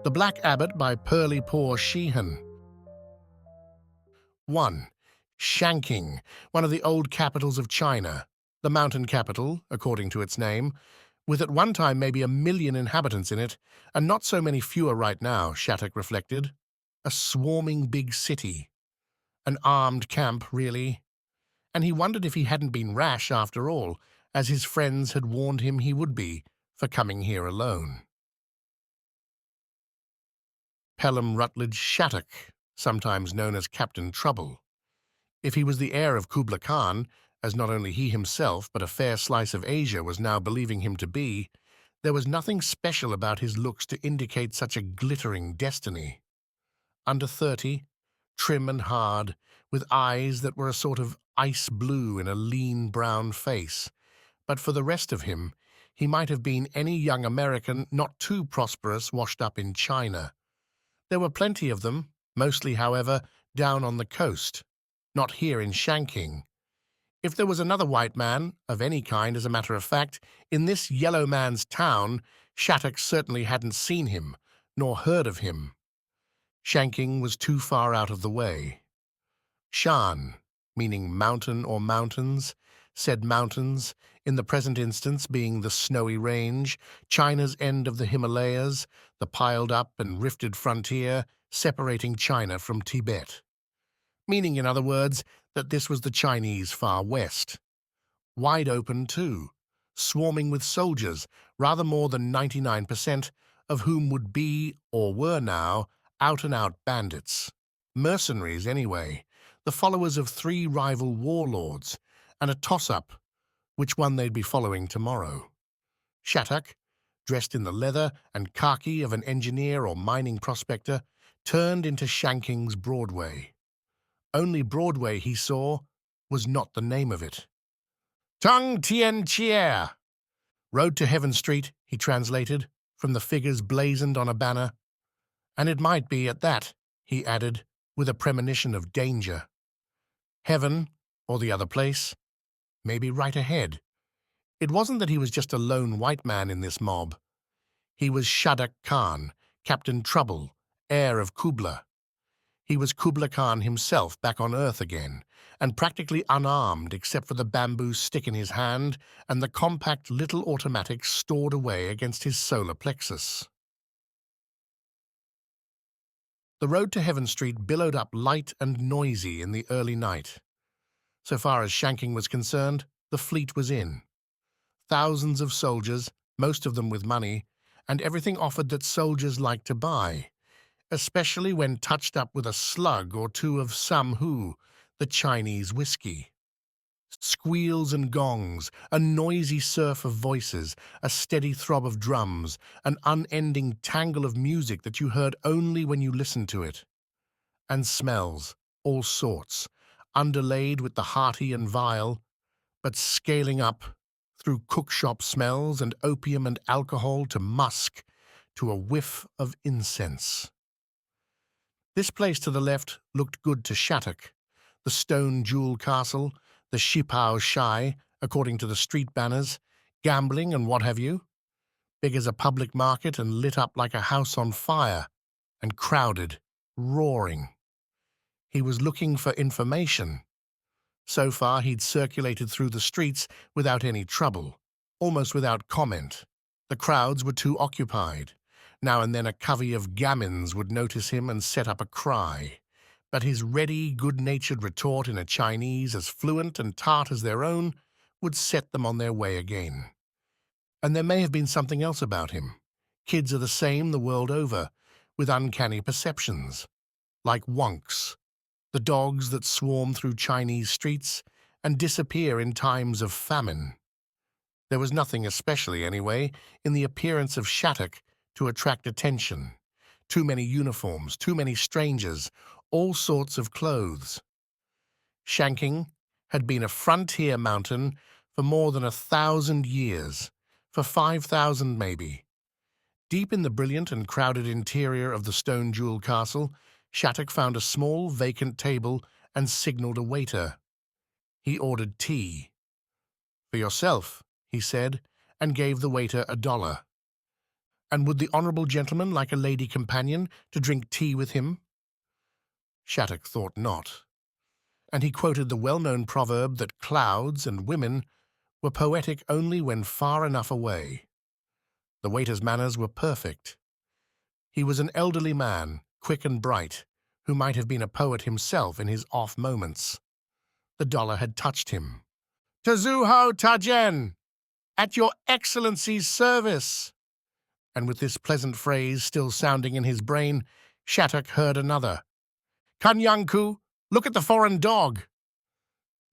The Black Abbot by Perley Poore Sheehan. 1. Shanking, one of the old capitals of China, the mountain capital, according to its name, with at one time maybe 1 million inhabitants in it, and not so many fewer right now, Shattuck reflected. A swarming big city. An armed camp, really. And he wondered if he hadn't been rash after all, as his friends had warned him he would be, for coming here alone. Pelham Rutledge Shattuck, sometimes known as Captain Trouble. If he was the heir of Kubla Khan, as not only he himself but a fair slice of Asia was now believing him to be, there was nothing special about his looks to indicate such a glittering destiny. Under 30, trim and hard, with eyes that were a sort of ice blue in a lean brown face, but for the rest of him, he might have been any young American not too prosperous washed up in China. There were plenty of them, mostly, however, down on the coast, not here in Shanking. If there was another white man, of any kind as a matter of fact, in this yellow man's town, Shattuck certainly hadn't seen him, nor heard of him. Shanking was too far out of the way. Shan, meaning mountain or mountains, said mountains, in the present instance being the snowy range, China's end of the Himalayas, the piled-up and rifted frontier separating China from Tibet. Meaning, in other words, that this was the Chinese Far West. Wide open, too, swarming with soldiers, rather more than 99%, of whom would be, or were now, out-and-out bandits. Mercenaries, anyway, the followers of 3 rival warlords, and a toss-up, which one they'd be following tomorrow. Shattuck, dressed in the leather and khaki of an engineer or mining prospector, turned into Shanking's Broadway. Only Broadway, he saw, was not the name of it. Tung Tien Chier, Road to Heaven Street, he translated, from the figures blazoned on a banner. And it might be at that, he added, with a premonition of danger. Heaven, or the other place, maybe right ahead. It wasn't that he was just a lone white man in this mob. He was Shattuck Khan, Captain Trouble, heir of Kubla. He was Kubla Khan himself back on Earth again, and practically unarmed except for the bamboo stick in his hand and the compact little automatic stored away against his solar plexus. The road to Heaven Street billowed up light and noisy in the early night. So far as Shanking was concerned, the fleet was in. Thousands of soldiers, most of them with money, and everything offered that soldiers like to buy, especially when touched up with a slug or two of the Chinese whiskey. Squeals and gongs, a noisy surf of voices, a steady throb of drums, an unending tangle of music that you heard only when you listened to it. And smells, all sorts, underlaid with the hearty and vile, but scaling up through cookshop smells and opium and alcohol to musk, to a whiff of incense. This place to the left looked good to Shattuck, the stone jewel castle, the Shipao Shai, according to the street banners, gambling and what have you, big as a public market and lit up like a house on fire, and crowded, roaring. He was looking for information. So far he'd circulated through the streets without any trouble, almost without comment. The crowds were too occupied. Now and then a covey of gamins would notice him and set up a cry. But his ready, good-natured retort in a Chinese as fluent and tart as their own would set them on their way again. And there may have been something else about him. Kids are the same the world over, with uncanny perceptions. Like wonks, the dogs that swarm through Chinese streets and disappear in times of famine. There was nothing especially, anyway, in the appearance of Shattuck to attract attention. Too many uniforms, too many strangers, all sorts of clothes. Shanking had been a frontier mountain for more than 1,000 years, for 5,000 maybe. Deep in the brilliant and crowded interior of the stone jewel castle, Shattuck found a small vacant table and signaled a waiter. He ordered tea. "For yourself," he said, and gave the waiter $1. And would the honourable gentleman like a lady companion to drink tea with him? Shattuck thought not, and he quoted the well-known proverb that clouds and women were poetic only when far enough away. The waiter's manners were perfect. He was an elderly man, quick and bright, who might have been a poet himself in his off moments. The dollar had touched him. "Tazuho Tajen! At your Excellency's service!" And with this pleasant phrase still sounding in his brain, Shattuck heard another. "Kanyanku, look at the foreign dog!"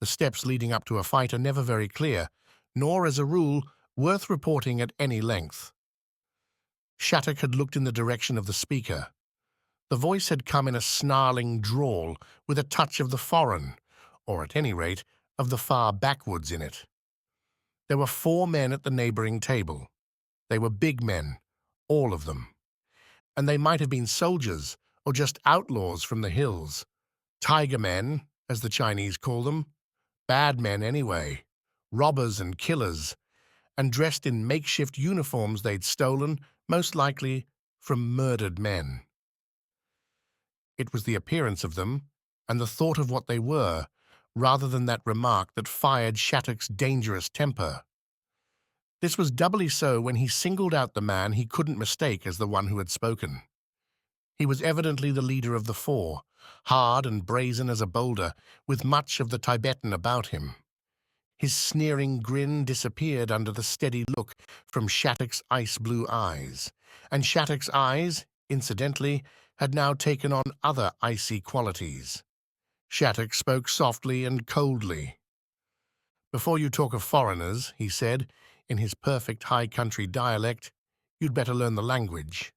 The steps leading up to a fight are never very clear, nor, as a rule, worth reporting at any length. Shattuck had looked in the direction of the speaker. The voice had come in a snarling drawl, with a touch of the foreign, or at any rate, of the far backwoods in it. There were 4 men at the neighbouring table. They were big men, all of them. And they might have been soldiers, or just outlaws from the hills. Tiger men, as the Chinese call them. Bad men anyway. Robbers and killers. And dressed in makeshift uniforms they'd stolen, most likely from murdered men. It was the appearance of them, and the thought of what they were, rather than that remark that fired Shattuck's dangerous temper. This was doubly so when he singled out the man he couldn't mistake as the one who had spoken. He was evidently the leader of the 4, hard and brazen as a boulder, with much of the Tibetan about him. His sneering grin disappeared under the steady look from Shattuck's ice-blue eyes, and Shattuck's eyes, incidentally, had now taken on other icy qualities. Shattuck spoke softly and coldly. "Before you talk of foreigners," he said, in his perfect high-country dialect, "you'd better learn the language."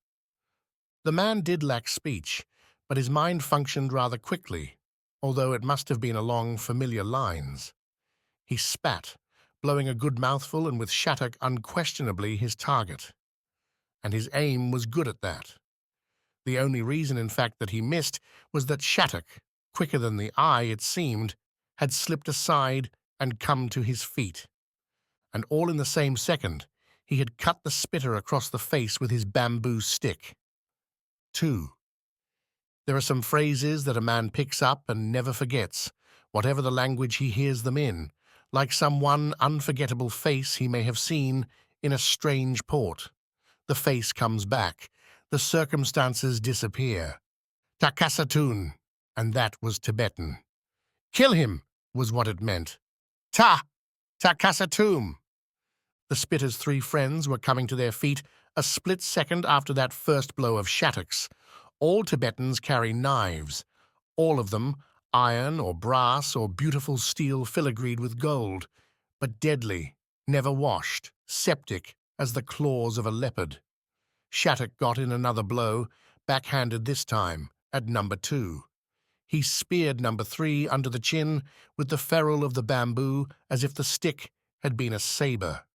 The man did lack speech, but his mind functioned rather quickly, although it must have been along familiar lines. He spat, blowing a good mouthful and with Shattuck unquestionably his target. And his aim was good at that. The only reason, in fact, that he missed was that Shattuck, quicker than the eye, it seemed, had slipped aside and come to his feet. And all in the same second, he had cut the spitter across the face with his bamboo stick. 2. There are some phrases that a man picks up and never forgets, whatever the language he hears them in, like some one unforgettable face he may have seen in a strange port. The face comes back, the circumstances disappear. Takasatun, and that was Tibetan. Kill him was what it meant. Takasatum. The spitter's 3 friends were coming to their feet a split second after that first blow of Shattuck's. All Tibetans carry knives, all of them iron or brass or beautiful steel filigreed with gold, but deadly, never washed, septic as the claws of a leopard. Shattuck got in another blow, backhanded this time, at number 2. He speared number 3 under the chin with the ferrule of the bamboo as if the stick had been a sabre.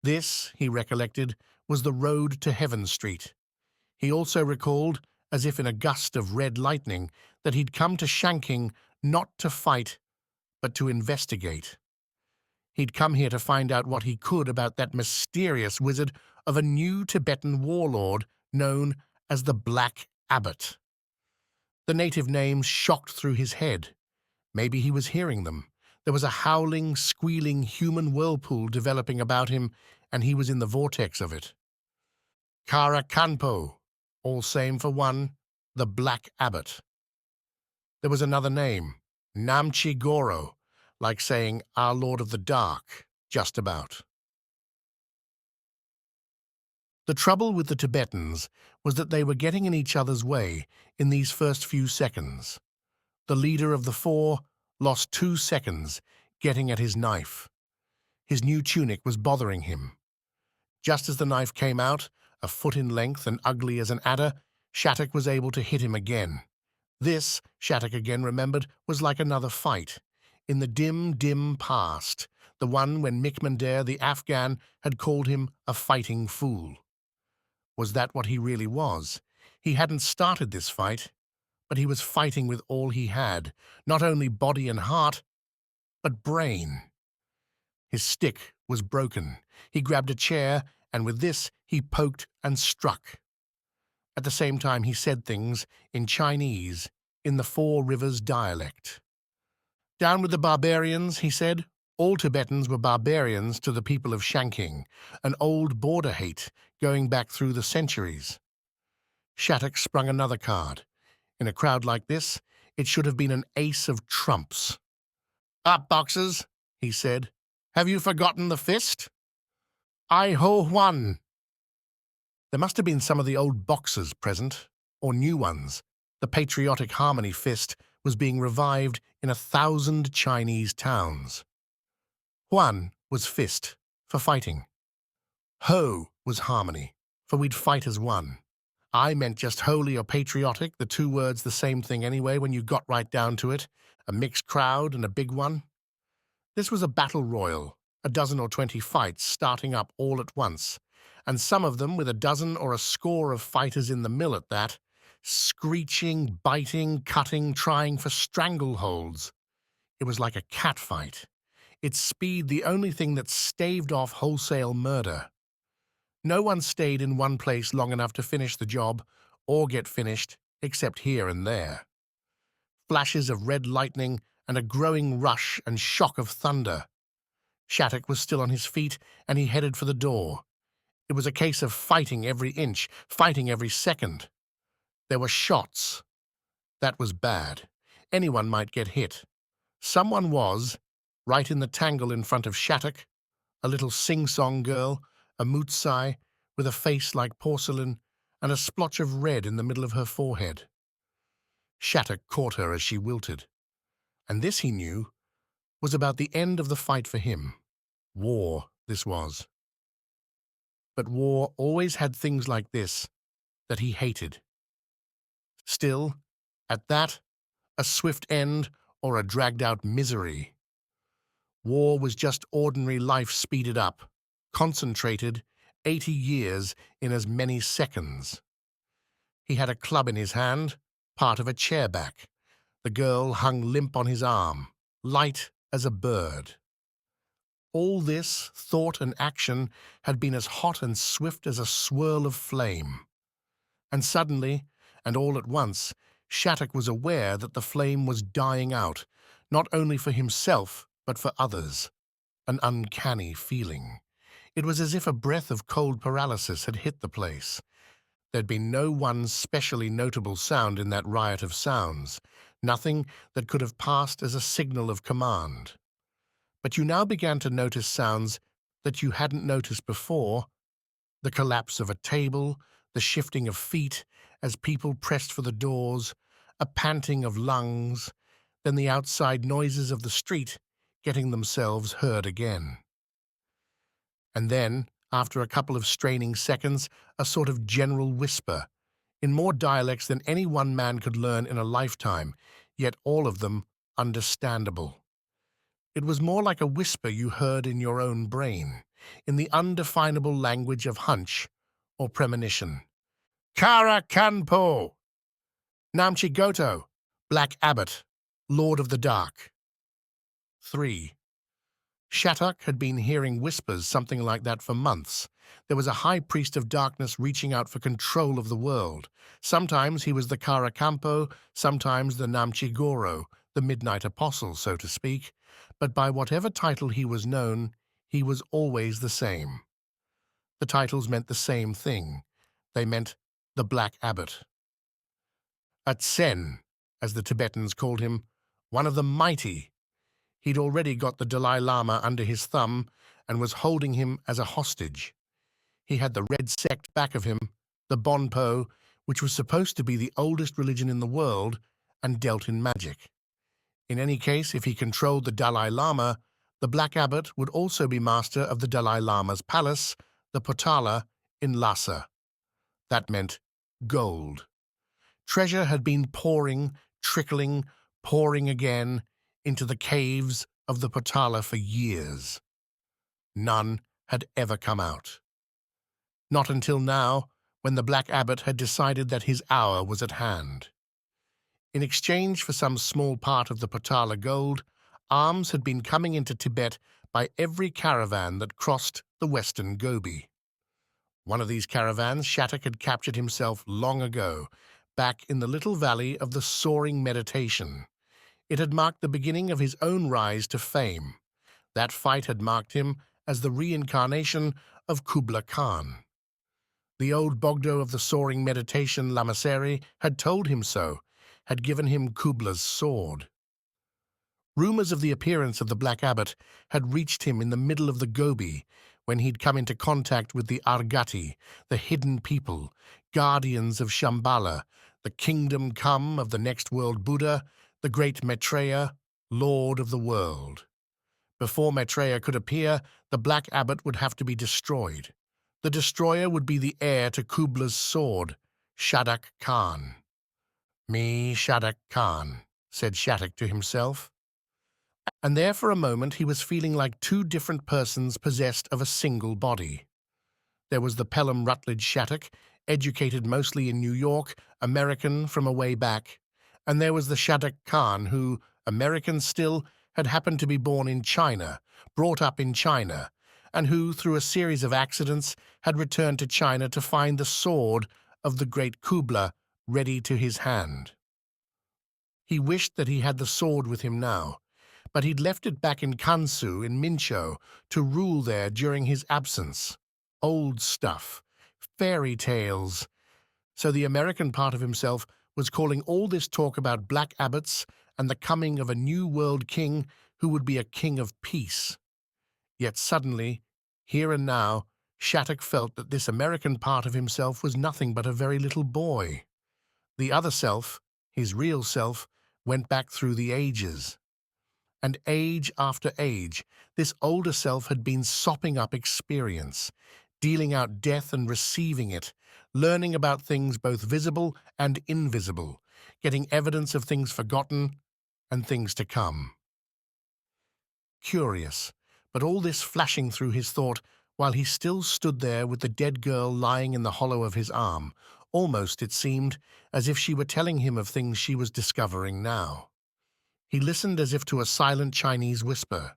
This, he recollected, was the road to Heaven Street. He also recalled, as if in a gust of red lightning, that he'd come to Shanking not to fight, but to investigate. He'd come here to find out what he could about that mysterious wizard of a new Tibetan warlord known as the Black Abbot. The native names shocked through his head. Maybe he was hearing them. There was a howling, squealing human whirlpool developing about him, and he was in the vortex of it. Karakanpo, all same for one, the Black Abbot. There was another name, Namchi Goro, like saying Our Lord of the Dark, just about. The trouble with the Tibetans was that they were getting in each other's way in these first few seconds. The leader of the 4 lost 2 seconds getting at his knife. His new tunic was bothering him. Just as the knife came out, a foot in length and ugly as an adder, Shattuck was able to hit him again. This, Shattuck again remembered, was like another fight. In the dim past, the one when Mikmandair the Afghan had called him a fighting fool. Was that what he really was? He hadn't started this fight, but he was fighting with all he had, not only body and heart, but brain. His stick was broken. He grabbed a chair and with this he poked and struck. At the same time he said things in Chinese, in the Four Rivers dialect. "Down with the barbarians," he said. All Tibetans were barbarians to the people of Shanking, an old border hate going back through the centuries. Shattuck sprung another card. In a crowd like this, it should have been an ace of trumps. "Up, boxers," he said. "Have you forgotten the fist?" "I ho one." There must have been some of the old boxers present, or new ones. The patriotic harmony fist was being revived in 1,000 Chinese towns. Huan was fist, for fighting. Ho was harmony, for we'd fight as one. I meant just holy or patriotic, the two words the same thing anyway when you got right down to it, a mixed crowd and a big one. This was a battle royal, a dozen or 20 fights starting up all at once, and some of them with a dozen or a score of fighters in the mill at that, screeching, biting, cutting, trying for strangleholds. It was like a cat fight. Its speed the only thing that staved off wholesale murder. No one stayed in one place long enough to finish the job, or get finished, except here and there. Flashes of red lightning and a growing rush and shock of thunder. Shattuck was still on his feet, and he headed for the door. It was a case of fighting every inch, fighting every second. There were shots. That was bad. Anyone might get hit. Someone was, right in the tangle in front of Shattuck, a little sing-song girl, a mootsai, with a face like porcelain and a splotch of red in the middle of her forehead. Shattuck caught her as she wilted. And this, he knew, was about the end of the fight for him. War, this was. But war always had things like this that he hated. Still, at that, a swift end or a dragged-out misery. War was just ordinary life speeded up, concentrated, 80 years in as many seconds. He had a club in his hand, part of a chairback. The girl hung limp on his arm, light as a bird. All this, thought and action, had been as hot and swift as a swirl of flame. And suddenly, and all at once, Shattuck was aware that the flame was dying out, not only for himself, but for others. An uncanny feeling. It was as if a breath of cold paralysis had hit the place. There'd been no one specially notable sound in that riot of sounds, nothing that could have passed as a signal of command. But you now began to notice sounds that you hadn't noticed before, the collapse of a table, the shifting of feet as people pressed for the doors, a panting of lungs, then the outside noises of the street getting themselves heard again. And then, after a couple of straining seconds, a sort of general whisper, in more dialects than any one man could learn in a lifetime, yet all of them understandable. It was more like a whisper you heard in your own brain, in the undefinable language of hunch or premonition. Kara Kanpo! Namchi Goto, Black Abbot, Lord of the Dark. 3. Shattuck had been hearing whispers something like that for months. There was a high priest of darkness reaching out for control of the world. Sometimes he was the Karakampo, sometimes the Namchi Goro, the Midnight Apostle, so to speak. But by whatever title he was known, he was always the same. The titles meant the same thing. They meant the Black Abbot. A Tsen, as the Tibetans called him, one of the mighty. He'd already got the Dalai Lama under his thumb and was holding him as a hostage. He had the red sect back of him, the Bonpo, which was supposed to be the oldest religion in the world and dealt in magic. In any case, if he controlled the Dalai Lama, the Black Abbot would also be master of the Dalai Lama's palace, the Potala, in Lhasa. That meant gold. Treasure had been pouring, trickling, pouring again into the caves of the Potala for years. None had ever come out. Not until now, when the Black Abbot had decided that his hour was at hand. In exchange for some small part of the Potala gold, alms had been coming into Tibet by every caravan that crossed the western Gobi. One of these caravans Shattuck had captured himself long ago, back in the little valley of the Soaring Meditation. It had marked the beginning of his own rise to fame. That fight had marked him as the reincarnation of Kubla Khan. The old Bogdo of the Soaring Meditation Lamasery had told him so, had given him Kubla's sword. Rumors of the appearance of the Black Abbot had reached him in the middle of the Gobi, when he'd come into contact with the Argati, the hidden people, guardians of Shambhala, the kingdom come of the next world Buddha, the great Maitreya, Lord of the world. Before Maitreya could appear, the Black Abbot would have to be destroyed. The destroyer would be the heir to Kubla's sword, Shattuck Khan. "Me, Shattuck Khan," said Shattuck to himself. And there for a moment he was feeling like two different persons possessed of a single body. There was the Pelham Rutledge Shattuck, educated mostly in New York, American from a way back, and there was the Shattuck Khan who, American still, had happened to be born in China, brought up in China, and who, through a series of accidents, had returned to China to find the sword of the great Kubla ready to his hand. He wished that he had the sword with him now, but he'd left it back in Kansu in Mincho to rule there during his absence. Old stuff, fairy tales. So the American part of himself was calling all this talk about Black Abbots and the coming of a new world king who would be a king of peace. Yet suddenly, here and now, Shattuck felt that this American part of himself was nothing but a very little boy. The other self, his real self, went back through the ages. And age after age, this older self had been sopping up experience, dealing out death and receiving it, learning about things both visible and invisible, getting evidence of things forgotten and things to come. Curious, but all this flashing through his thought while he still stood there with the dead girl lying in the hollow of his arm, almost, it seemed, as if she were telling him of things she was discovering now. He listened as if to a silent Chinese whisper.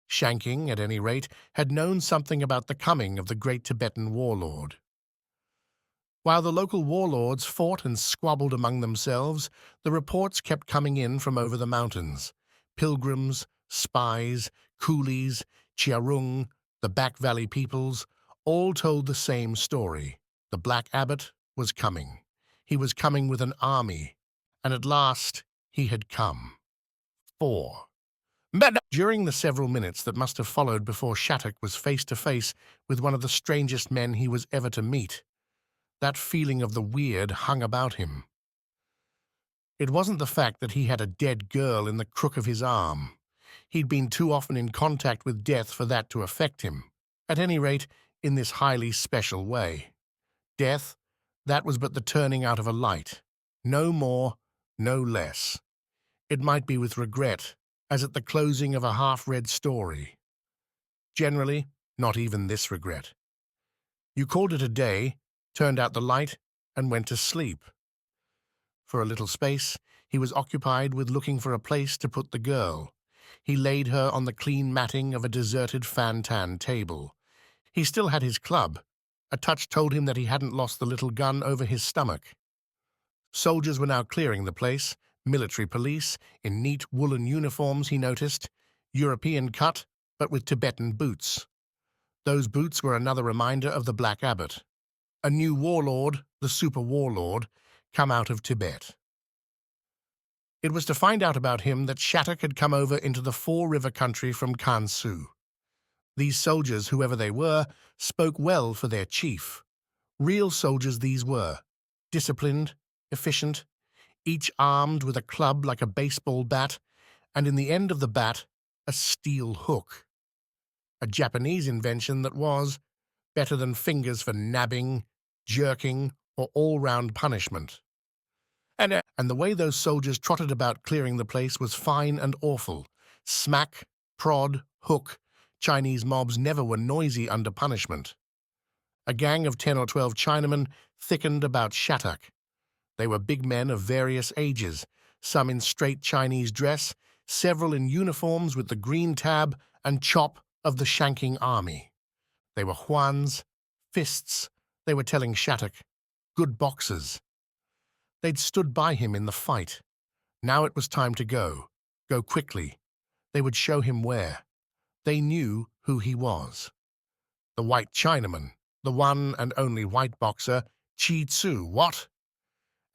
Shanking, at any rate, had known something about the coming of the great Tibetan warlord. While the local warlords fought and squabbled among themselves, the reports kept coming in from over the mountains. Pilgrims, spies, coolies, Chiarung, the back valley peoples, all told the same story. The Black Abbot was coming. He was coming with an army, and at last he had come. 4. During the several minutes that must have followed before Shattuck was face to face with one of the strangest men he was ever to meet, that feeling of the weird hung about him. It wasn't the fact that he had a dead girl in the crook of his arm. He'd been too often in contact with death for that to affect him, at any rate, in this highly special way. Death, that was but the turning out of a light. No more, no less. It might be with regret, as at the closing of a half-read story. Generally, not even this regret. You called it a day, turned out the light, and went to sleep. For a little space, he was occupied with looking for a place to put the girl. He laid her on the clean matting of a deserted fan-tan table. He still had his club. A touch told him that he hadn't lost the little gun over his stomach. Soldiers were now clearing the place. Military police, in neat woolen uniforms, he noticed, European cut, but with Tibetan boots. Those boots were another reminder of the Black Abbot. A new warlord, the super warlord, come out of Tibet. It was to find out about him that Shattuck had come over into the Four River country from Kansu. These soldiers, whoever they were, spoke well for their chief. Real soldiers these were, disciplined, efficient, each armed with a club like a baseball bat, and in the end of the bat, a steel hook. A Japanese invention that was better than fingers for nabbing, jerking, or all-round punishment. And the way those soldiers trotted about clearing the place was fine and awful. Smack, prod, hook. Chinese mobs never were noisy under punishment. A gang of 10 or 12 Chinamen thickened about Shattuck. They were big men of various ages, some in straight Chinese dress, several in uniforms with the green tab and chop of the Shanking army. They were Huans, fists. They were telling Shattuck, good boxers. They'd stood by him in the fight. Now it was time to go. Go quickly. They would show him where. They knew who he was. The white Chinaman, the one and only white boxer, Chi Tzu, what?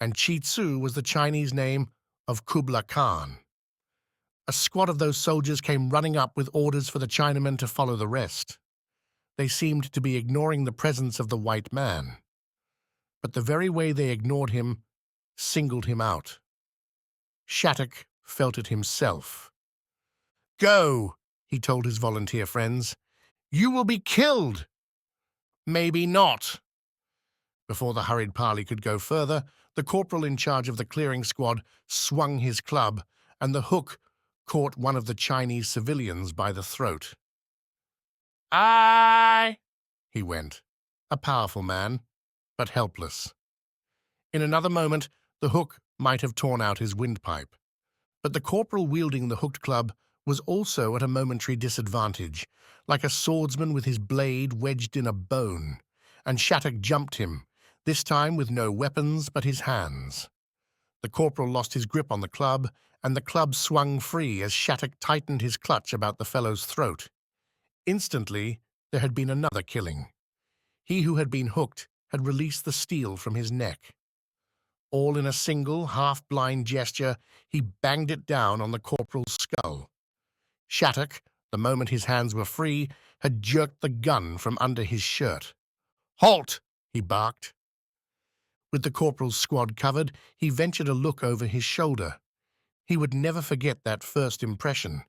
And Chi Tzu was the Chinese name of Kublai Khan. A squad of those soldiers came running up with orders for the Chinaman to follow the rest. They seemed to be ignoring the presence of the white man. But the very way they ignored him singled him out. Shattuck felt it himself. Go, he told his volunteer friends. You will be killed. Maybe not. Before the hurried parley could go further, the corporal in charge of the clearing squad swung his club, and the hook caught one of the Chinese civilians by the throat. "Aye!" he went, a powerful man, but helpless. In another moment, the hook might have torn out his windpipe. But the corporal wielding the hooked club was also at a momentary disadvantage, like a swordsman with his blade wedged in a bone, and Shattuck jumped him, this time with no weapons but his hands. The corporal lost his grip on the club, and the club swung free as Shattuck tightened his clutch about the fellow's throat. Instantly, there had been another killing. He who had been hooked had released the steel from his neck. All in a single, half-blind gesture, he banged it down on the corporal's skull. Shattuck, the moment his hands were free, had jerked the gun from under his shirt. "Halt!" he barked. With the corporal's squad covered, he ventured a look over his shoulder. He would never forget that first impression.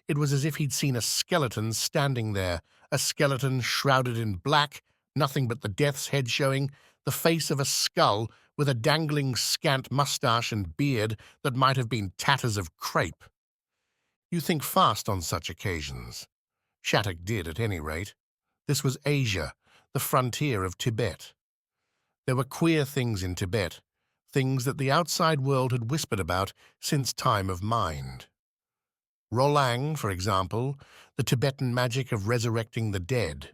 It was as if he'd seen a skeleton standing there, a skeleton shrouded in black, nothing but the death's head showing, the face of a skull with a dangling scant mustache and beard that might have been tatters of crepe. You think fast on such occasions. Shattuck did, at any rate. This was Asia, the frontier of Tibet. There were queer things in Tibet, things that the outside world had whispered about since time of mind. Rolang, for example, the Tibetan magic of resurrecting the dead.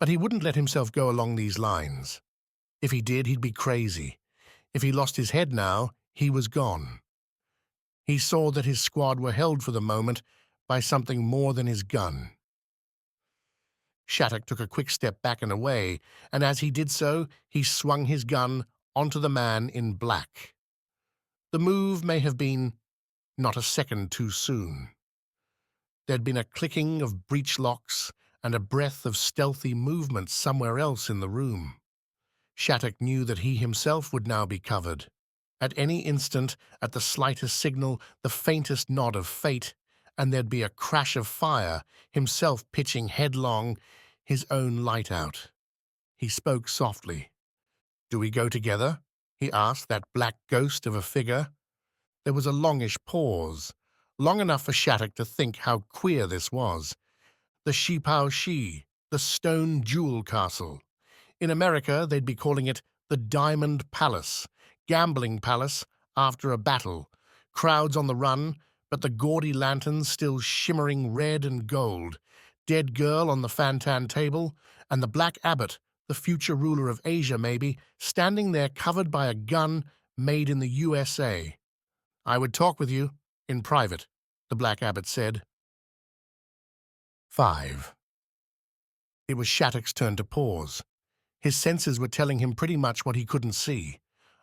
But he wouldn't let himself go along these lines. If he did, he'd be crazy. If he lost his head now, he was gone. He saw that his squad were held for the moment by something more than his gun. Shattuck took a quick step back and away, and as he did so, he swung his gun onto the man in black. The move may have been not a second too soon. There'd been a clicking of breech locks and a breath of stealthy movement somewhere else in the room. Shattuck knew that he himself would now be covered. At any instant, at the slightest signal, the faintest nod of fate, and there'd be a crash of fire, himself pitching headlong, his own light out. He spoke softly. "Do we go together?" he asked that black ghost of a figure. There was a longish pause, long enough for Shattuck to think how queer this was. The Shipao Shi, the stone jewel castle. In America, they'd be calling it the Diamond Palace, gambling palace after a battle, crowds on the run, but the gaudy lanterns still shimmering red and gold, dead girl on the Fantan table, and the Black Abbot, the future ruler of Asia maybe, standing there covered by a gun made in the USA. "I would talk with you, in private," the Black Abbot said. 5. It was Shattuck's turn to pause. His senses were telling him pretty much what he couldn't see.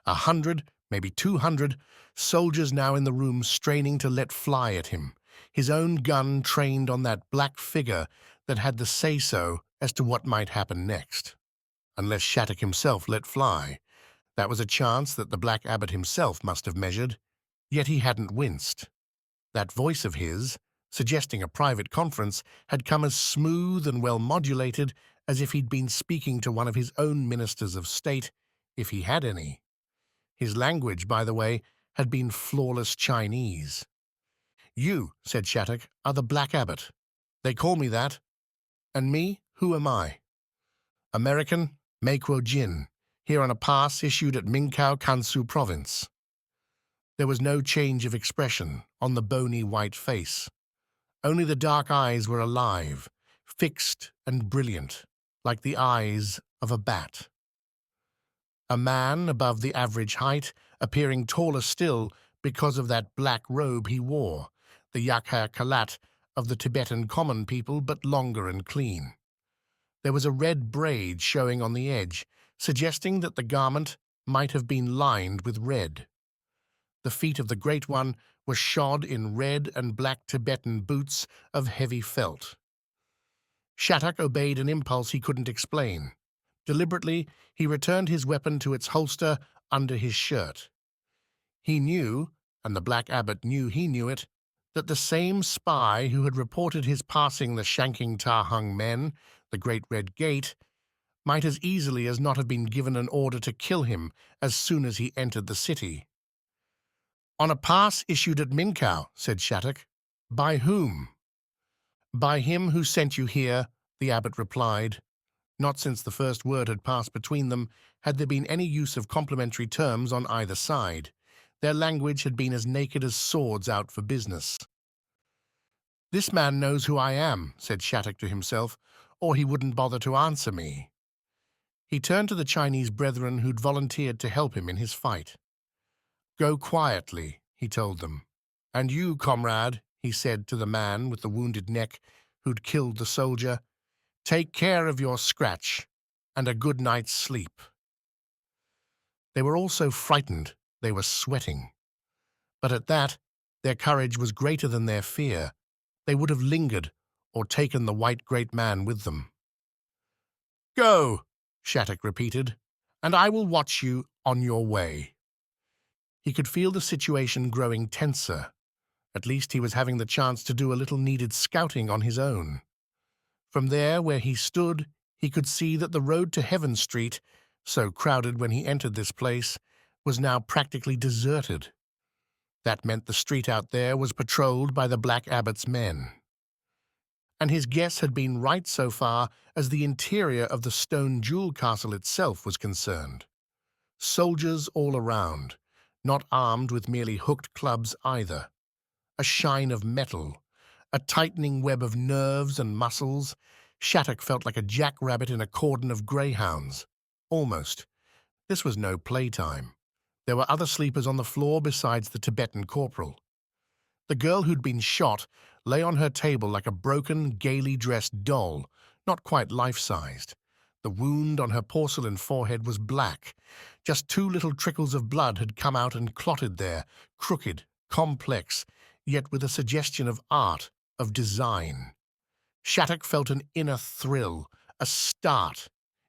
100, maybe 200, soldiers now in the room straining to let fly at him, his own gun trained on that black figure that had the say-so as to what might happen next. Unless Shattuck himself let fly. That was a chance that the Black Abbot himself must have measured, yet he hadn't winced. That voice of his, suggesting a private conference, had come as smooth and well-modulated as if he'd been speaking to one of his own ministers of state, if he had any. His language, by the way, had been flawless Chinese. "You," said Shattuck, "are the Black Abbot. They call me that. And me, who am I?" "American, Meikuo Jin, here on a pass issued at Minkow, Kansu province." There was no change of expression on the bony white face. Only the dark eyes were alive, fixed and brilliant, like the eyes of a bat. a man above the average height, appearing taller still because of that black robe he wore, the yakha kalat of the Tibetan common people, but longer and clean. There was a red braid showing on the edge, suggesting that the garment might have been lined with red. The feet of the Great One were shod in red and black Tibetan boots of heavy felt. Shattuck obeyed an impulse he couldn't explain. Deliberately, he returned his weapon to its holster under his shirt. He knew, and the Black Abbot knew he knew it, that the same spy who had reported his passing the Shanking Ta-Hung men, the Great Red Gate, might as easily as not have been given an order to kill him as soon as he entered the city. "On a pass issued at Minkow," said Shattuck. "By whom?" "By him who sent you here," the abbot replied. Not since the first word had passed between them had there been any use of complimentary terms on either side. Their language had been as naked as swords out for business. "This man knows who I am," said Shattuck to himself, "or he wouldn't bother to answer me." He turned to the Chinese brethren who'd volunteered to help him in his fight. "Go quietly," he told them. "And you, comrade," he said to the man with the wounded neck who'd killed the soldier, "take care of your scratch and a good night's sleep." They were all so frightened they were sweating. But at that, their courage was greater than their fear. They would have lingered or taken the white great man with them. "Go," Shattuck repeated, "and I will watch you on your way." He could feel the situation growing tenser. At least he was having the chance to do a little needed scouting on his own. From there, where he stood, he could see that the road to Heaven Street, so crowded when he entered this place, was now practically deserted. That meant the street out there was patrolled by the Black Abbot's men. And his guess had been right so far as the interior of the stone jewel castle itself was concerned. Soldiers all around, not armed with merely hooked clubs either. A shine of metal, a tightening web of nerves and muscles. Shattuck felt like a jackrabbit in a cordon of greyhounds. Almost. This was no playtime. There were other sleepers on the floor besides the Tibetan corporal. The girl who'd been shot lay on her table like a broken, gaily dressed doll, not quite life-sized. The wound on her porcelain forehead was black. Just 2 little trickles of blood had come out and clotted there, crooked, complex, yet with a suggestion of art, of design. Shattuck felt an inner thrill, a start.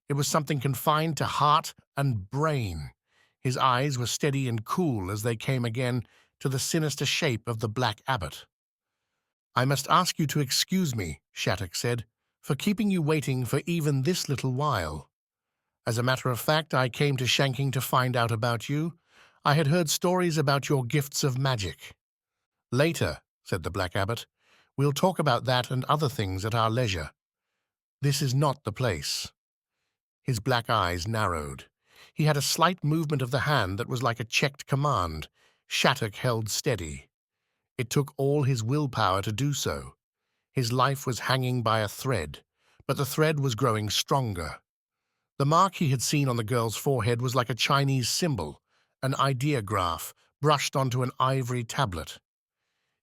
It was something confined to heart and brain. His eyes were steady and cool as they came again to the sinister shape of the Black Abbot. "I must ask you to excuse me," Shattuck said, "for keeping you waiting for even this little while. As a matter of fact, I came to Shanking to find out about you. I had heard stories about your gifts of magic." "Later," said the Black Abbot. "We'll talk about that and other things at our leisure. This is not the place." His black eyes narrowed. He had a slight movement of the hand that was like a checked command. Shattuck held steady. It took all his willpower to do so. His life was hanging by a thread, but the thread was growing stronger. The mark he had seen on the girl's forehead was like a Chinese symbol, an ideograph brushed onto an ivory tablet.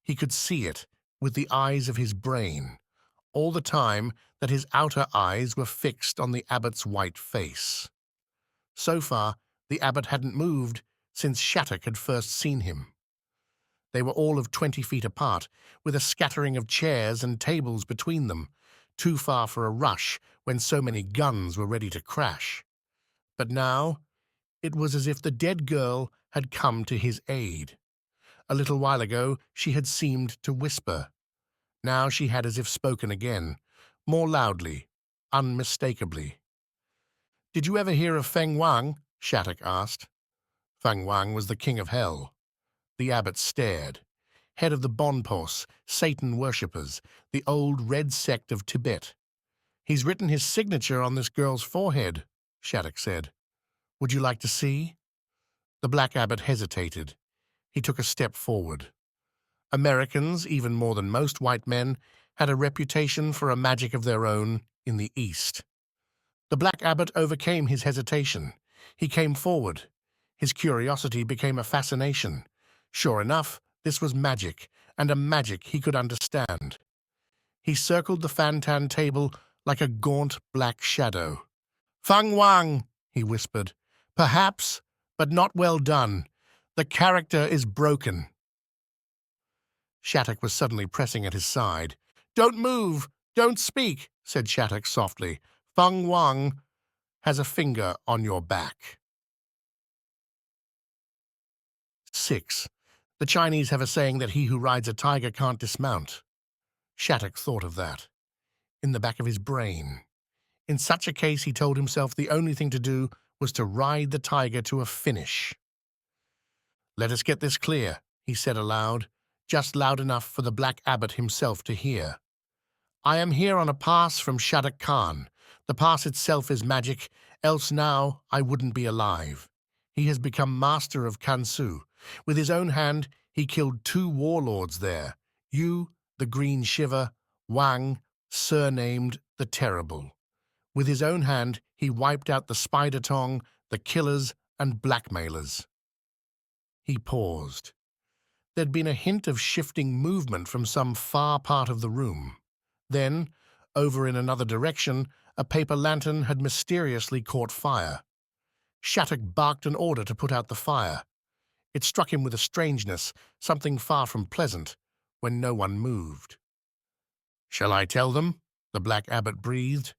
He could see it with the eyes of his brain, all the time that his outer eyes were fixed on the abbot's white face. So far, the abbot hadn't moved since Shattuck had first seen him. They were all of 20 feet apart, with a scattering of chairs and tables between them, too far for a rush when so many guns were ready to crash. But now, it was as if the dead girl had come to his aid. A little while ago, she had seemed to whisper. Now she had as if spoken again, more loudly, unmistakably. "Did you ever hear of Feng Wang?" Shattuck asked. Feng Wang was the king of hell. The abbot stared. Head of the Bonpos, Satan worshippers, the old red sect of Tibet. "He's written his signature on this girl's forehead," Shattuck said. "Would you like to see?" The Black Abbot hesitated. He took a step forward. Americans, even more than most white men, had a reputation for a magic of their own in the East. The Black Abbot overcame his hesitation. He came forward. His curiosity became a fascination. Sure enough, this was magic, and a magic he could understand. He circled the Fantan table like a gaunt black shadow. "Feng Wang," he whispered. "Perhaps, but not well done. The character is broken." Shattuck was suddenly pressing at his side. "Don't move! Don't speak!" said Shattuck softly. "Feng Wang has a finger on your back." 6. The Chinese have a saying that he who rides a tiger can't dismount. Shattuck thought of that. In the back of his brain. In such a case, he told himself the only thing to do was to ride the tiger to a finish. "Let us get this clear," he said aloud, just loud enough for the Black Abbot himself to hear. "I am here on a pass from Shattuck Khan. The pass itself is magic, else now I wouldn't be alive. He has become master of Kansu. With his own hand, he killed 2 warlords there. You, the Green Shiver, Wang, surnamed the Terrible. With his own hand, he wiped out the Spider Tongue, the killers and blackmailers." He paused. There'd been a hint of shifting movement from some far part of the room. Then, over in another direction, a paper lantern had mysteriously caught fire. Shattuck barked an order to put out the fire. It struck him with a strangeness, something far from pleasant, when no one moved. "Shall I tell them?" the Black Abbot breathed.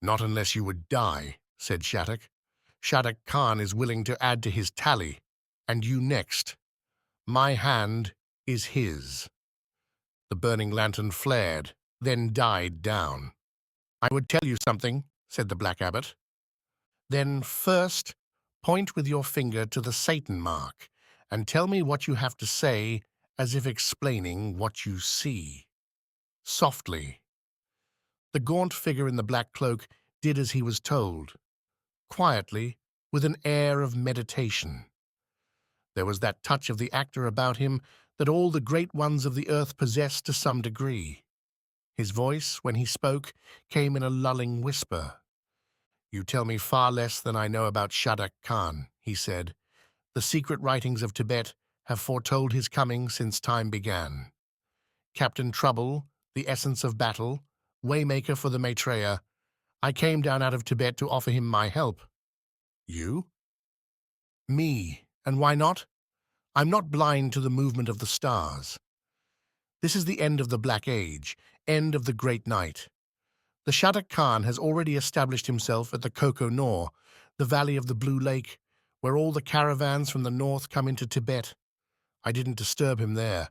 "Not unless you would die," said Shattuck. "Shattuck Khan is willing to add to his tally, and you next. My hand is his." The burning lantern flared, then died down. "I would tell you something," said the Black Abbot. "Then first, point with your finger to the Satan mark, and tell me what you have to say, as if explaining what you see." Softly. The gaunt figure in the black cloak did as he was told, quietly, with an air of meditation. There was that touch of the actor about him that all the great ones of the earth possess to some degree. His voice, when he spoke, came in a lulling whisper. "You tell me far less than I know about Shattuck Khan," he said. "The secret writings of Tibet have foretold his coming since time began. Captain Trouble, the essence of battle, waymaker for the Maitreya. I came down out of Tibet to offer him my help." "You?" "Me. And why not? I'm not blind to the movement of the stars. This is the end of the Black Age, end of the Great Night. The Shattuck Khan has already established himself at the Koko Nor, the valley of the Blue Lake, where all the caravans from the north come into Tibet. I didn't disturb him there.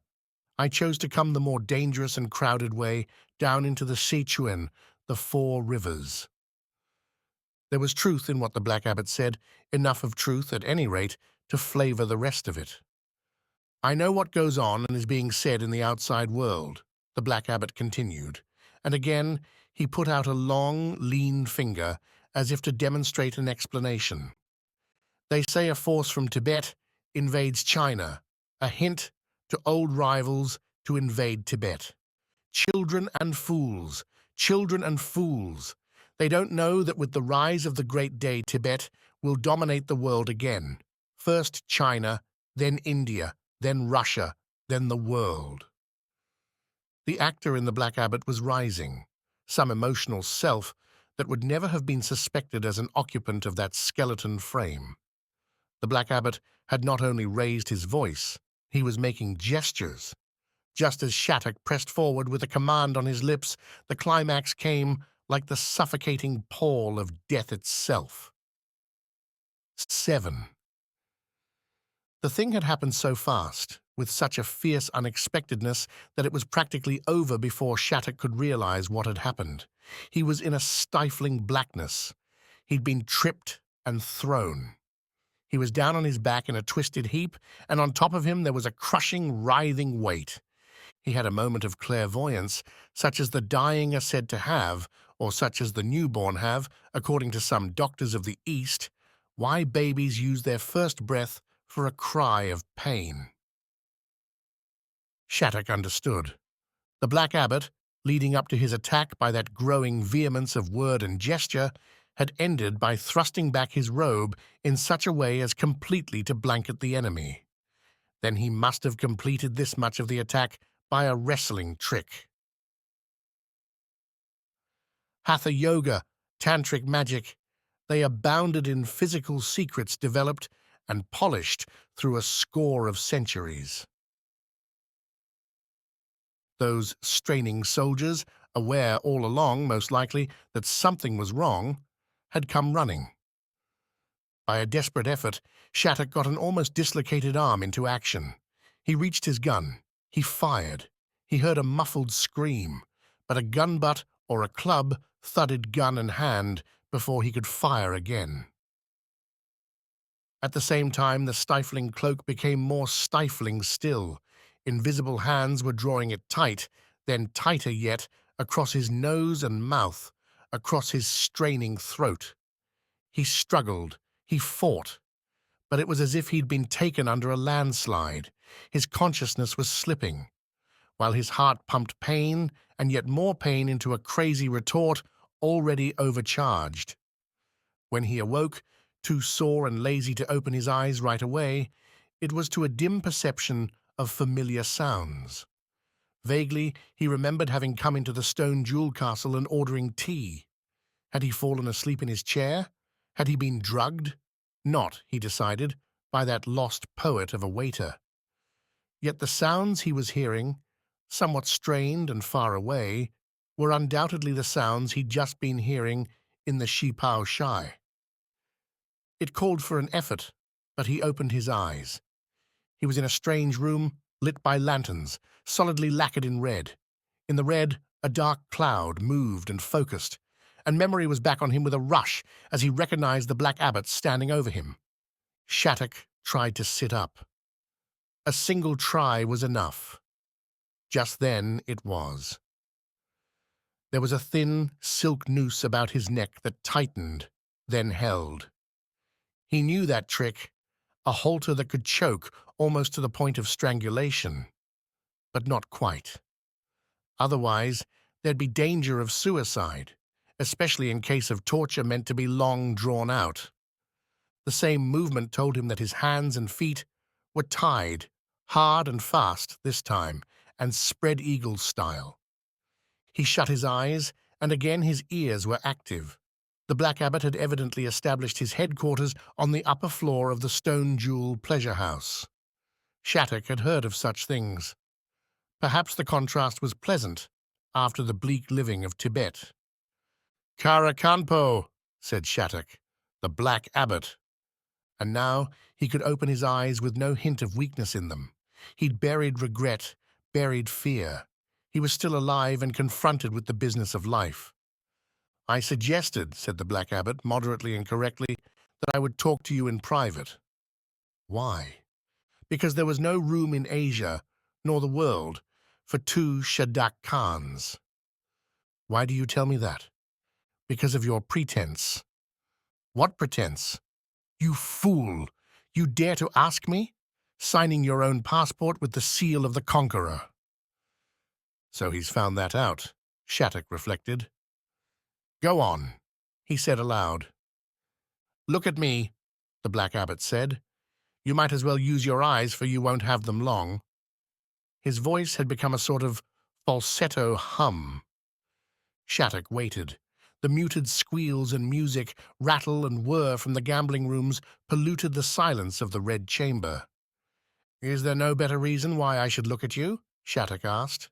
I chose to come the more dangerous and crowded way, down into the Sichuan, the 4 rivers." There was truth in what the Black Abbot said, enough of truth, at any rate, to flavor the rest of it. "I know what goes on and is being said in the outside world," the Black Abbot continued, and again he put out a long, lean finger as if to demonstrate an explanation. "They say a force from Tibet invades China, a hint to old rivals to invade Tibet. Children and fools, children and fools. They don't know that with the rise of the great day, Tibet will dominate the world again. First China, then India, then Russia, then the world." The actor in the Black Abbot was rising, some emotional self that would never have been suspected as an occupant of that skeleton frame. The Black Abbot had not only raised his voice, he was making gestures. Just as Shattuck pressed forward with a command on his lips, the climax came like the suffocating pall of death itself. 7. The thing had happened so fast, with such a fierce unexpectedness, that it was practically over before Shattuck could realize what had happened. He was in a stifling blackness. He'd been tripped and thrown. He was down on his back in a twisted heap, and on top of him there was a crushing, writhing weight. He had a moment of clairvoyance, such as the dying are said to have, or such as the newborn have, according to some doctors of the East, why babies use their first breath for a cry of pain. Shattuck understood. The Black Abbot, leading up to his attack by that growing vehemence of word and gesture, had ended by thrusting back his robe in such a way as completely to blanket the enemy. Then he must have completed this much of the attack by a wrestling trick. Hatha yoga, tantric magic, they abounded in physical secrets developed and polished through a score of centuries. Those straining soldiers, aware all along, most likely, that something was wrong, had come running. By a desperate effort, Shattuck got an almost dislocated arm into action. He reached his gun. He fired. He heard a muffled scream, but a gun butt or a club thudded gun in hand before he could fire again. At the same time, the stifling cloak became more stifling still. Invisible hands were drawing it tight, then tighter yet, across his nose and mouth, across his straining throat. He struggled. He fought. But it was as if he'd been taken under a landslide. His consciousness was slipping, while his heart pumped pain and yet more pain into a crazy retort already overcharged. When he awoke, too sore and lazy to open his eyes right away, it was to a dim perception of familiar sounds. Vaguely, he remembered having come into the stone jewel castle and ordering tea. Had he fallen asleep in his chair? Had he been drugged? Not, he decided, by that lost poet of a waiter. Yet the sounds he was hearing, somewhat strained and far away, were undoubtedly the sounds he'd just been hearing in the Shipao Shai. It called for an effort, but he opened his eyes. He was in a strange room, lit by lanterns, solidly lacquered in red. In the red, a dark cloud moved and focused, and memory was back on him with a rush as he recognized the Black Abbot standing over him. Shattuck tried to sit up. A single try was enough. Just then it was. There was a thin silk noose about his neck that tightened, then held. He knew that trick, a halter that could choke almost to the point of strangulation. But not quite. Otherwise, there'd be danger of suicide, especially in case of torture meant to be long drawn out. The same movement told him that his hands and feet were tied, hard and fast this time, and spread eagle style. He shut his eyes, and again his ears were active. The Black Abbot had evidently established his headquarters on the upper floor of the Stone Jewel pleasure house. Shattuck had heard of such things. Perhaps the contrast was pleasant after the bleak living of Tibet. "Karakanpo," said Shattuck, "the Black Abbot." And now he could open his eyes with no hint of weakness in them. He'd buried regret, buried fear. He was still alive and confronted with the business of life. "I suggested," said the Black Abbot, moderately and correctly, "that I would talk to you in private." Why? Because there was no room in Asia, nor the world, for two Shadak Khans. Why do you tell me that? Because of your pretense. What pretense? You fool! You dare to ask me? Signing your own passport with the seal of the conqueror. So he's found that out, Shattuck reflected. "Go on," he said aloud. "Look at me," the Black Abbot said. "You might as well use your eyes, for you won't have them long." His voice had become a sort of falsetto hum. Shattuck waited. The muted squeals and music, rattle and whir from the gambling rooms polluted the silence of the Red Chamber. "Is there no better reason why I should look at you?" Shattuck asked.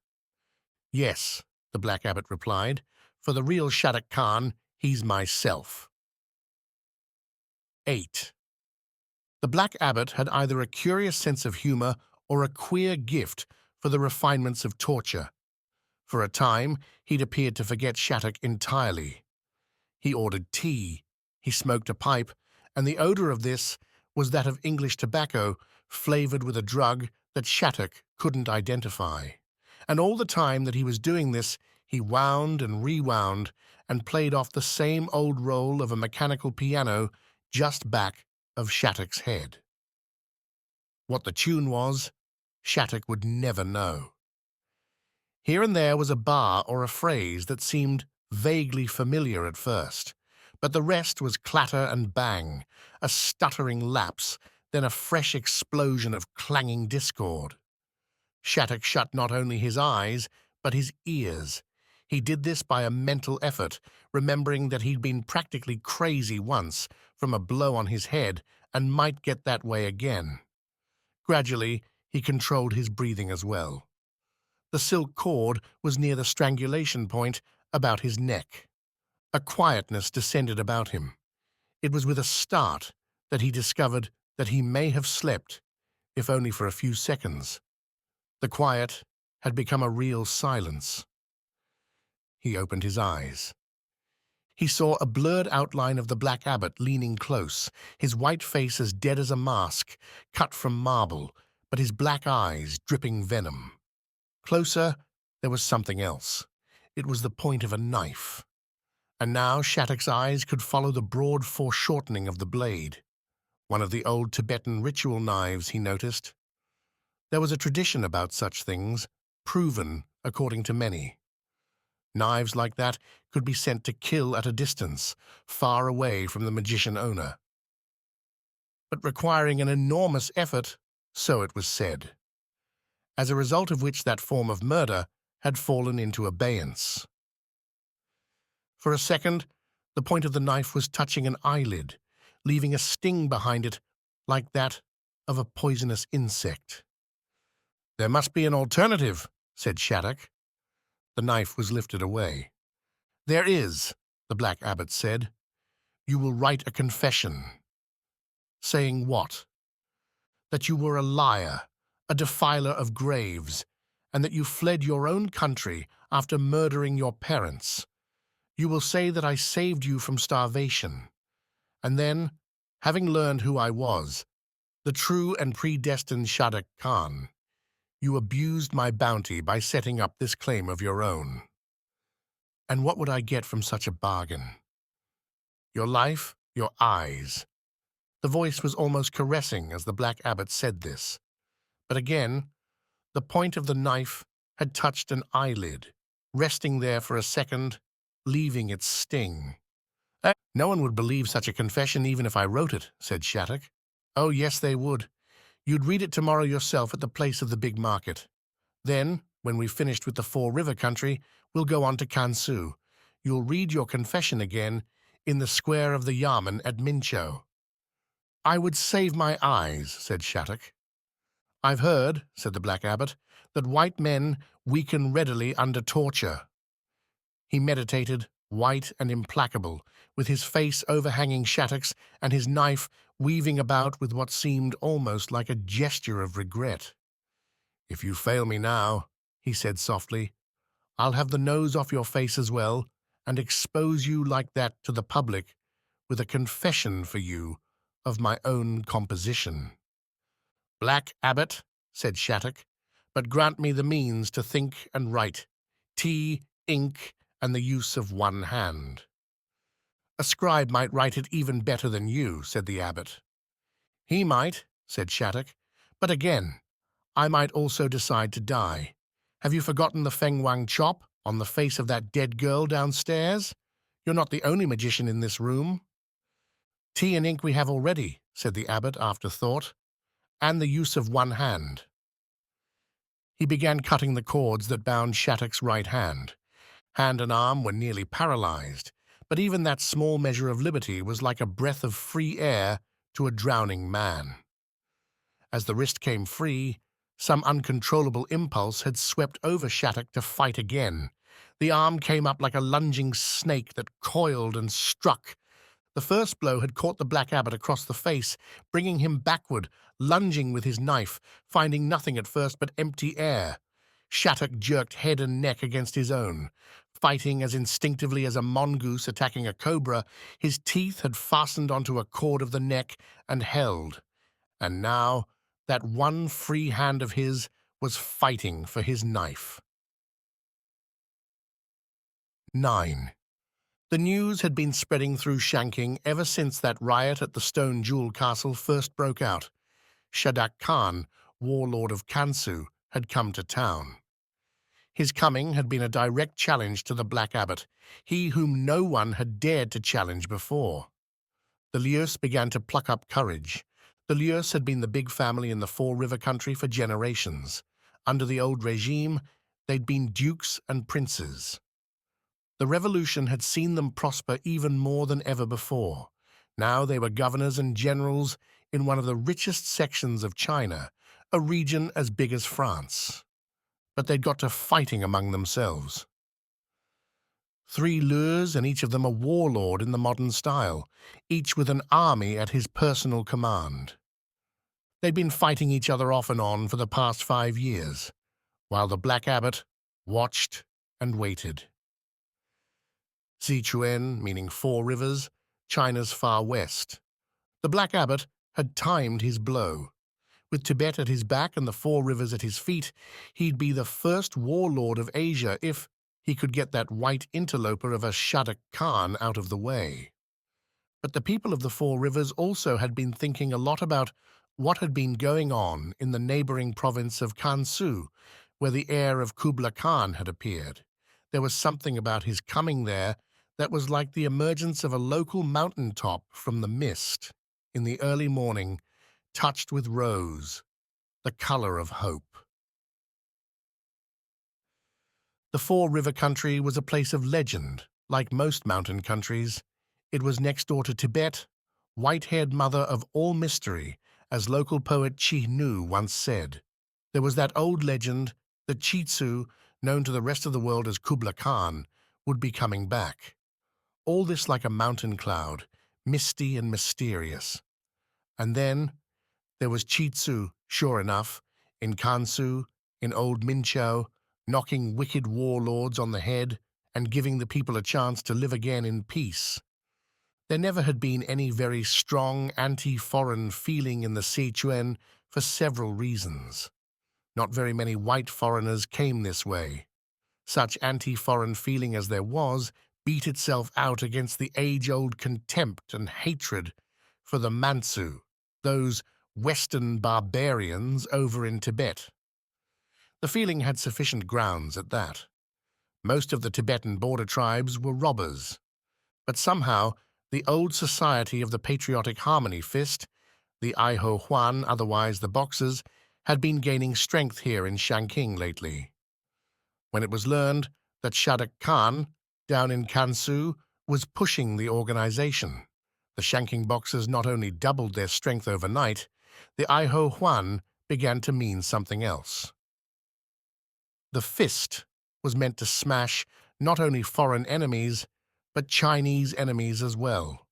"Yes," the Black Abbot replied. "For the real Shattuck Khan, he's myself." 8. The Black Abbot had either a curious sense of humor or a queer gift for the refinements of torture. For a time, he'd appeared to forget Shattuck entirely. He ordered tea, he smoked a pipe, and the odor of this was that of English tobacco flavored with a drug that Shattuck couldn't identify. And all the time that he was doing this, he wound and rewound and played off the same old roll of a mechanical piano just back of Shattuck's head. What the tune was, Shattuck would never know. Here and there was a bar or a phrase that seemed vaguely familiar at first, But the rest was clatter and bang, a stuttering lapse, then a fresh explosion of clanging discord. Shattuck shut not only his eyes, but his ears. He did this by a mental effort, remembering that he'd been practically crazy once from a blow on his head and might get that way again. Gradually, he controlled his breathing as well. The silk cord was near the strangulation point about his neck. A quietness descended about him. It was with a start that he discovered that he may have slept, if only for a few seconds. The quiet had become a real silence. He opened his eyes. He saw a blurred outline of the Black Abbot leaning close, his white face as dead as a mask, cut from marble, but his black eyes dripping venom. Closer, there was something else. It was the point of a knife. And now Shattuck's eyes could follow the broad foreshortening of the blade. One of the old Tibetan ritual knives, he noticed. There was a tradition about such things, proven according to many. Knives like that could be sent to kill at a distance, far away from the magician owner. But requiring an enormous effort, so it was said. As a result of which that form of murder had fallen into abeyance. For a second, the point of the knife was touching an eyelid, leaving a sting behind it like that of a poisonous insect. "There must be an alternative," said Shattuck. The knife was lifted away. "There is," the Black Abbot said. "You will write a confession." "Saying what?" "That you were a liar, a defiler of graves, and that you fled your own country after murdering your parents. You will say that I saved you from starvation. And then, having learned who I was, the true and predestined Shattuck Khan, you abused my bounty by setting up this claim of your own. And what would I get from such a bargain? Your life, your eyes." The voice was almost caressing as the Black Abbot said this. But again, the point of the knife had touched an eyelid, resting there for a second, leaving its sting. "No one would believe such a confession even if I wrote it," said Shattuck. "Oh, yes, they would. You'd read it tomorrow yourself at the place of the big market. Then, when we've finished with the Four River country, we'll go on to Kansu. You'll read your confession again in the square of the Yamen at Mincho." "I would save my eyes," said Shattuck. "I've heard," said the Black Abbot, "that white men weaken readily under torture." He meditated, white and implacable, with his face overhanging Shattuck's and his knife weaving about with what seemed almost like a gesture of regret. "If you fail me now," he said softly, "I'll have the nose off your face as well and expose you like that to the public with a confession for you of my own composition." "Black Abbot," said Shattuck, "but grant me the means to think and write, tea, ink, and the use of one hand." "A scribe might write it even better than you," said the abbot. "He might," said Shattuck, "but again, I might also decide to die. Have you forgotten the Feng Wang chop on the face of that dead girl downstairs? You're not the only magician in this room." "Tea and ink we have already," said the abbot after thought, "and the use of one hand." He began cutting the cords that bound Shattuck's right hand. Hand and arm were nearly paralyzed, but even that small measure of liberty was like a breath of free air to a drowning man. As the wrist came free, some uncontrollable impulse had swept over Shattuck to fight again. The arm came up like a lunging snake that coiled and struck. The first blow had caught the Black Abbot across the face, bringing him backward, lunging with his knife, finding nothing at first but empty air. Shattuck jerked head and neck against his own. Fighting as instinctively as a mongoose attacking a cobra, his teeth had fastened onto a cord of the neck and held. And now, that one free hand of his was fighting for his knife. 9. The news had been spreading through Shanking ever since that riot at the Stone Jewel Castle first broke out. Shattuck Khan, warlord of Kansu, had come to town. His coming had been a direct challenge to the Black Abbot, he whom no one had dared to challenge before. The Lius began to pluck up courage. The Lius had been the big family in the Four River country for generations. Under the old regime, they'd been dukes and princes. The revolution had seen them prosper even more than ever before. Now they were governors and generals in one of the richest sections of China, a region as big as France. But they'd got to fighting among themselves. 3 lures, and each of them a warlord in the modern style, each with an army at his personal command. They'd been fighting each other off and on for the past 5 years, while the Black Abbot watched and waited. Sichuan, meaning 4 rivers, China's far west. The Black Abbot had timed his blow. With Tibet at his back and the 4 rivers at his feet, he'd be the first warlord of Asia if he could get that white interloper of a Shanking Khan out of the way. But the people of the 4 rivers also had been thinking a lot about what had been going on in the neighboring province of Gansu, where the heir of Kublai Khan had appeared. There was something about his coming there that was like the emergence of a local mountaintop from the mist in the early morning, touched with rose, the color of hope. The 4 River country was a place of legend, like most mountain countries. It was next door to Tibet, white-haired mother of all mystery, as local poet Sheehan once said. There was that old legend that Chitsu, known to the rest of the world as Kublai Khan, would be coming back. All this like a mountain cloud, misty and mysterious. And then there was Chitsu, sure enough, in Gansu, in old Minchou, knocking wicked warlords on the head and giving the people a chance to live again in peace. There never had been any very strong anti-foreign feeling in the Sichuan for several reasons. Not very many white foreigners came this way. Such anti-foreign feeling as there was beat itself out against the age-old contempt and hatred for the Manchu, those Western barbarians over in Tibet. The feeling had sufficient grounds at that. Most of the Tibetan border tribes were robbers. But somehow, the old society of the Patriotic Harmony Fist, the Iho Huan, otherwise the Boxers, had been gaining strength here in Shanking lately. When it was learned that Shanking Khan, down in Gansu, was pushing the organization, the Shanking Boxers not only doubled their strength overnight, the Iho Huan began to mean something else. The fist was meant to smash not only foreign enemies, but Chinese enemies as well.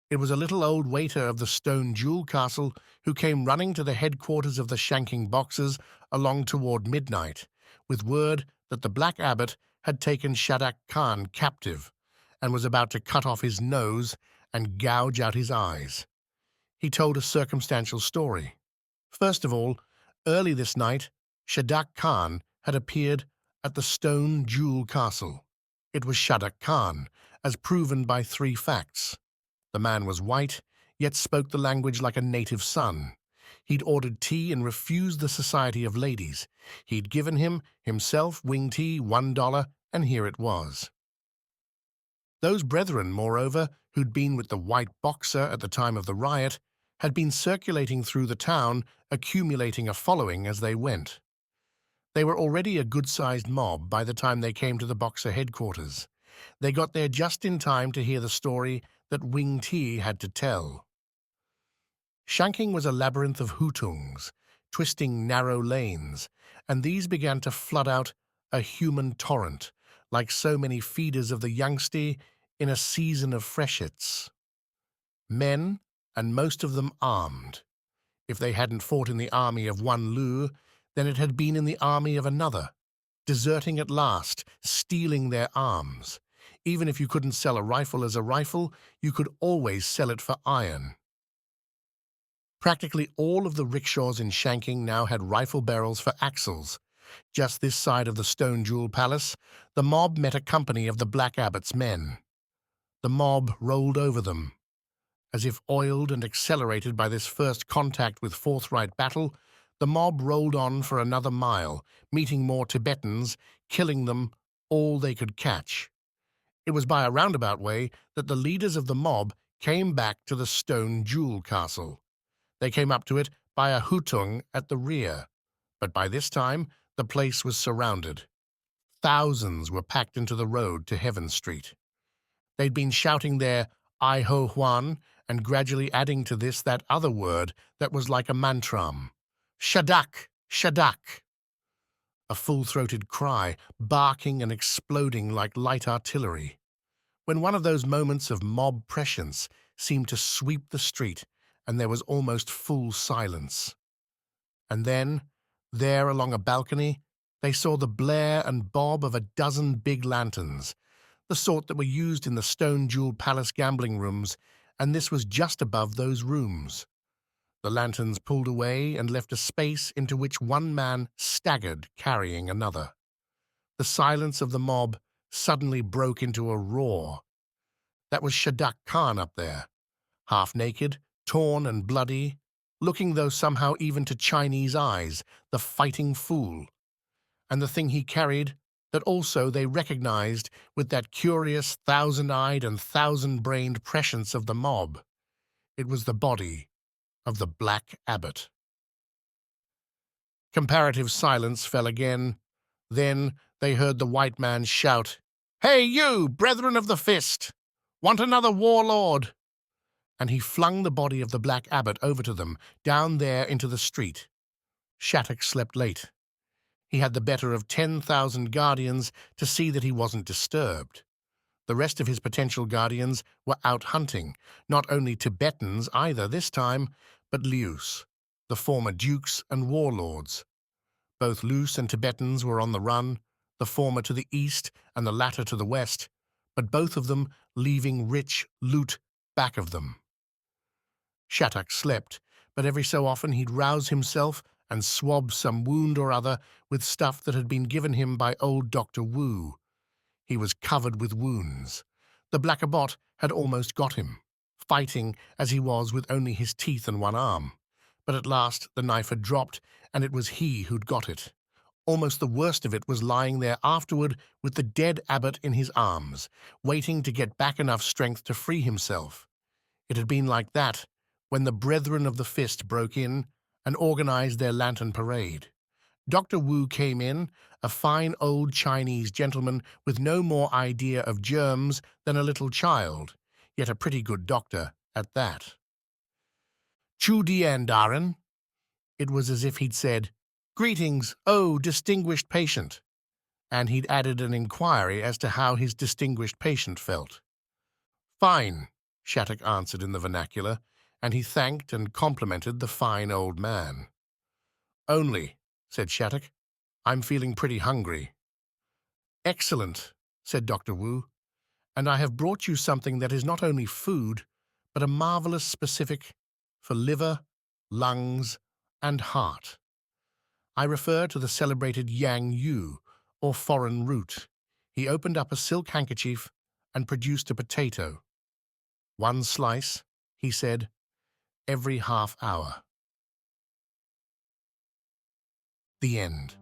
It was a little old waiter of the Stone Jewel Castle who came running to the headquarters of the Shanking Boxers along toward midnight, with word that the Black Abbot had taken Shanking Khan captive and was about to cut off his nose and gouge out his eyes. He told a circumstantial story. First of all, early this night, Shanking Khan had appeared at the Stone Jewel Castle. It was Shanking Khan, as proven by 3 facts. The man was white, yet spoke the language like a native son. He'd ordered tea and refused the society of ladies. He'd given himself wing tea, $1, and here it was. Those brethren, moreover, who'd been with the white boxer at the time of the riot, had been circulating through the town, accumulating a following as they went. They were already a good-sized mob by the time they came to the boxer headquarters. They got there just in time to hear the story that Wing Ti had to tell. Shanking was a labyrinth of hutungs, twisting narrow lanes, and these began to flood out a human torrent, like so many feeders of the Yangtze in a season of freshets. Men, and most of them armed. If they hadn't fought in the army of one Lu, then it had been in the army of another, deserting at last, stealing their arms. Even if you couldn't sell a rifle as a rifle, you could always sell it for iron. Practically all of the rickshaws in Shanking now had rifle barrels for axles. Just this side of the Stone Jewel Palace, the mob met a company of the Black Abbot's men. The mob rolled over them. As if oiled and accelerated by this first contact with forthright battle, The mob rolled on for another mile, meeting more Tibetans, killing them all they could catch. It was by a roundabout way that the leaders of the mob came back to the stone jewel castle. They came up to it by a hutung at the rear, but by this time the place was surrounded. Thousands were packed into the road to Heaven Street. They'd been shouting their I Ho Huan and gradually adding to this that other word that was like a mantram. Shadak! Shadak! A full-throated cry, barking and exploding like light artillery. When one of those moments of mob prescience seemed to sweep the street and there was almost full silence. And then, there along a balcony, they saw the blare and bob of a dozen big lanterns, the sort that were used in the Stone Jewel Palace gambling rooms, and this was just above those rooms. The lanterns pulled away and left a space into which one man staggered carrying another. The silence of the mob suddenly broke into a roar. That was Shadak Khan up there, half naked, torn and bloody, looking though somehow even to Chinese eyes, the fighting fool. And the thing he carried that also they recognized with that curious thousand-eyed and thousand-brained prescience of the mob. It was the body of the Black Abbot. Comparative silence fell again. Then they heard the white man shout, "Hey you, brethren of the fist! Want another warlord?" And he flung the body of the Black Abbot over to them, down there into the street. Shattuck slept late. He had the better of 10,000 guardians to see that he wasn't disturbed. The rest of his potential guardians were out hunting, not only Tibetans either this time, but Lius, the former dukes and warlords. Both Lius and Tibetans were on the run, the former to the east and the latter to the west, but both of them leaving rich loot back of them. Shattuck slept, but every so often he'd rouse himself and swab some wound or other with stuff that had been given him by old Dr. Wu. He was covered with wounds. The Black Abbot had almost got him, fighting as he was with only his teeth and one arm. But at last the knife had dropped, and it was he who'd got it. Almost the worst of it was lying there afterward with the dead Abbot in his arms, waiting to get back enough strength to free himself. It had been like that when the Brethren of the Fist broke in and organized their lantern parade. Dr. Wu came in, a fine old Chinese gentleman with no more idea of germs than a little child, yet a pretty good doctor at that. "Chu Dian, Darren." It was as if he'd said, "Greetings, oh, distinguished patient," and he'd added an inquiry as to how his distinguished patient felt. "Fine," Shattuck answered in the vernacular, and he thanked and complimented the fine old man. "Only," said Shattuck, "I'm feeling pretty hungry." "Excellent," said Dr. Wu, "and I have brought you something that is not only food, but a marvelous specific for liver, lungs, and heart. I refer to the celebrated Yang Yu, or foreign root." He opened up a silk handkerchief and produced a potato. "One slice," he said, "every half hour." The end.